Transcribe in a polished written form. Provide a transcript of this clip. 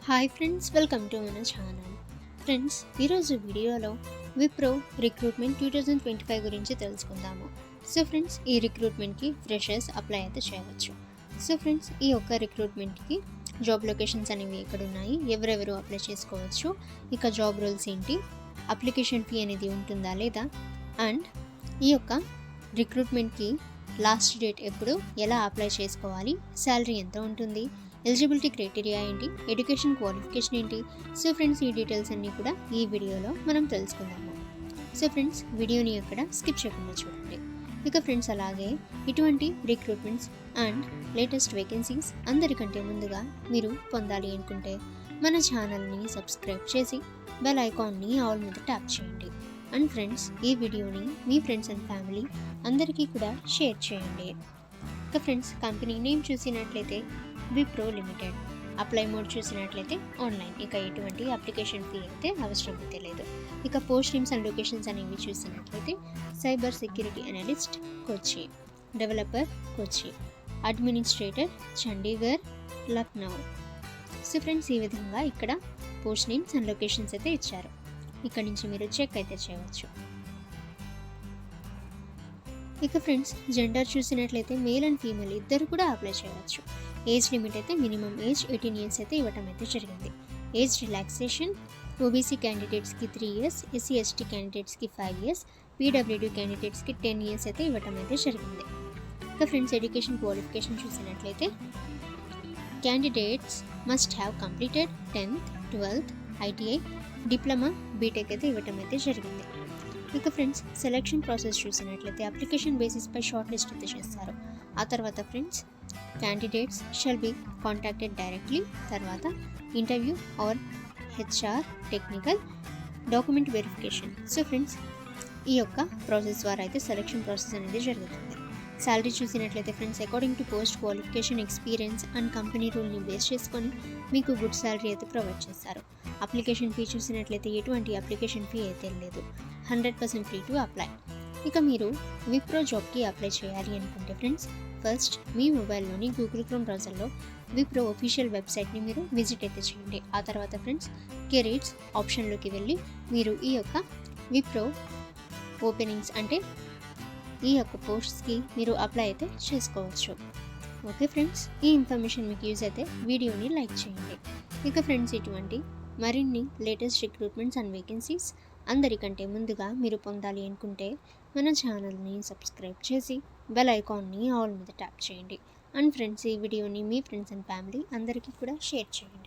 Hi friends, welcome to మన channel. Friends, ఈరోజు వీడియోలో విప్రో రిక్రూట్మెంట్ 2025 గురించి తెలుసుకుందాము. సో ఫ్రెండ్స్, ఈ రిక్రూట్మెంట్కి ఫ్రెషర్స్ అప్లై అయితే చేయవచ్చు. సో ఫ్రెండ్స్, ఈ యొక్క రిక్రూట్మెంట్కి జాబ్ లొకేషన్స్ అనేవి ఎక్కడ ఉన్నాయి, ఎవరెవరు అప్లై చేసుకోవచ్చు, ఇక జాబ్ రోల్స్ ఏంటి, అప్లికేషన్ ఫీ అనేది ఉంటుందా లేదా, అండ్ ఈ యొక్క రిక్రూట్మెంట్కి లాస్ట్ డేట్ ఎప్పుడు, ఎలా అప్లై చేసుకోవాలి, శాలరీ ఎంత ఉంటుంది, ఎలిజిబిలిటీ క్రైటీరియా ఏంటి, ఎడ్యుకేషన్ క్వాలిఫికేషన్ ఏంటి. సో ఫ్రెండ్స్, ఈ డీటెయిల్స్ అన్నీ కూడా ఈ వీడియోలో మనం తెలుసుకుందాము. సో ఫ్రెండ్స్, వీడియోని అక్కడ స్కిప్ చేయకుండా చూడండి. ఇక ఫ్రెండ్స్, అలాగే ఇటువంటి రిక్రూట్మెంట్స్ అండ్ లేటెస్ట్ వేకెన్సీస్ అందరికంటే ముందుగా మీరు పొందాలి అనుకుంటే మన ఛానల్ని సబ్స్క్రైబ్ చేసి బెల్ ఐకాన్ని ఆల్ మీద ట్యాప్ చేయండి. అండ్ ఫ్రెండ్స్, ఈ వీడియోని మీ ఫ్రెండ్స్ అండ్ ఫ్యామిలీ అందరికీ కూడా షేర్ చేయండి. ఇక ఫ్రెండ్స్, కంపెనీ నేమ్ చూసినట్లయితే విప్రో లిమిటెడ్, అప్లై మోడ్ చూసినట్లయితే ఆన్లైన్, ఇక ఎటువంటి అప్లికేషన్ ఫీ అయితే అవసరం అయితే లేదు. ఇక పోస్ట్ నేమ్స్ అండ్ లొకేషన్స్ అనేవి చూసినట్లయితే cyber security analyst Kochi, developer Kochi, administrator Chandigarh, Lucknow. So friends, ఈ విధంగా ఇక్కడ పోస్ట్ నేమ్స్ అండ్ లొకేషన్స్ అయితే ఇచ్చారు. ఇక్కడ నుంచి మీరు చెక్ అయితే చేయవచ్చు. ఇక ఫ్రెండ్స్, జెండర్ చూసినట్లయితే మేల్ అండ్ ఫీమేల్ ఇద్దరు కూడా అప్లై చేయవచ్చు. ఏజ్ లిమిట్ అయితే మినిమం ఏజ్ 18 ఇయర్స్ అయితే ఇవ్వటం అయితే జరిగింది. ఏజ్ రిలాక్సేషన్ ఓబీసీ క్యాండిడేట్స్కి 3 ఇయర్స్, ఎస్సీ ఎస్టీ క్యాండిడేట్స్కి 5 ఇయర్స్, పీడబ్ల్యూడీ క్యాండిడేట్స్కి 10 ఇయర్స్ అయితే ఇవ్వటం అయితే జరిగింది. ఇక ఫ్రెండ్స్, ఎడ్యుకేషన్ క్వాలిఫికేషన్ చూసినట్లయితే candidates must have completed 10th, 12th, ITI, diploma, BTech అయితే ఇవ్వటం అయితే జరిగింది. ఇక ఫ్రెండ్స్, సెలెక్షన్ ప్రాసెస్ చూసినట్లయితే అప్లికేషన్ బేసిస్పై షార్ట్ లిస్ట్ అయితే చేస్తారు. ఆ తర్వాత friends, candidates shall be contacted directly. తర్వాత interview or HR, technical, document verification. So friends, ఈ యొక్క ప్రాసెస్ ద్వారా అయితే సెలెక్షన్ ప్రాసెస్ అనేది జరుగుతుంది. శాలరీ చూసినట్లయితే friends, according to post qualification, experience and company రూల్ని బేస్ చేసుకొని మీకు గుడ్ శాలరీ అయితే ప్రొవైడ్ చేస్తారు. అప్లికేషన్ ఫీ చూసినట్లయితే ఎటువంటి అప్లికేషన్ ఫీ అయితే లేదు, 100% ఫ్రీ టు అప్లై. ఇక మీరు విప్రో జాబ్కి అప్లై చేయాలి అనుకుంటే ఫ్రెండ్స్, ఫస్ట్ మీ మొబైల్లోని గూగుల్ క్రోమ్ బ్రౌజర్లో విప్రో ఒఫీషియల్ వెబ్సైట్ని మీరు విజిట్ అయితే చేయండి. ఆ తర్వాత ఫ్రెండ్స్, కెరీర్స్ ఆప్షన్లోకి వెళ్ళి మీరు ఈ యొక్క విప్రో ఓపెనింగ్స్ అంటే ఈ యొక్క పోస్ట్స్కి మీరు అప్లై అయితే చేసుకోవచ్చు. ఓకే ఫ్రెండ్స్, ఈ ఇన్ఫర్మేషన్ మీకు యూజ్ అయితే వీడియోని లైక్ చేయండి. ఇక ఫ్రెండ్స్, ఇటువంటి మరిన్ని లేటెస్ట్ రిక్రూట్మెంట్స్ అండ్ వేకెన్సీస్ అందరికంటే ముందుగా మీరు పొందాలి అనుకుంటే మన ఛానల్ని సబ్స్క్రైబ్ చేసి బెల్ ఐకాన్ని ఆల్ మీద ట్యాప్ చేయండి. అండ్ ఫ్రెండ్స్, ఈ వీడియోని మీ ఫ్రెండ్స్ అండ్ ఫ్యామిలీ అందరికీ కూడా షేర్ చేయండి.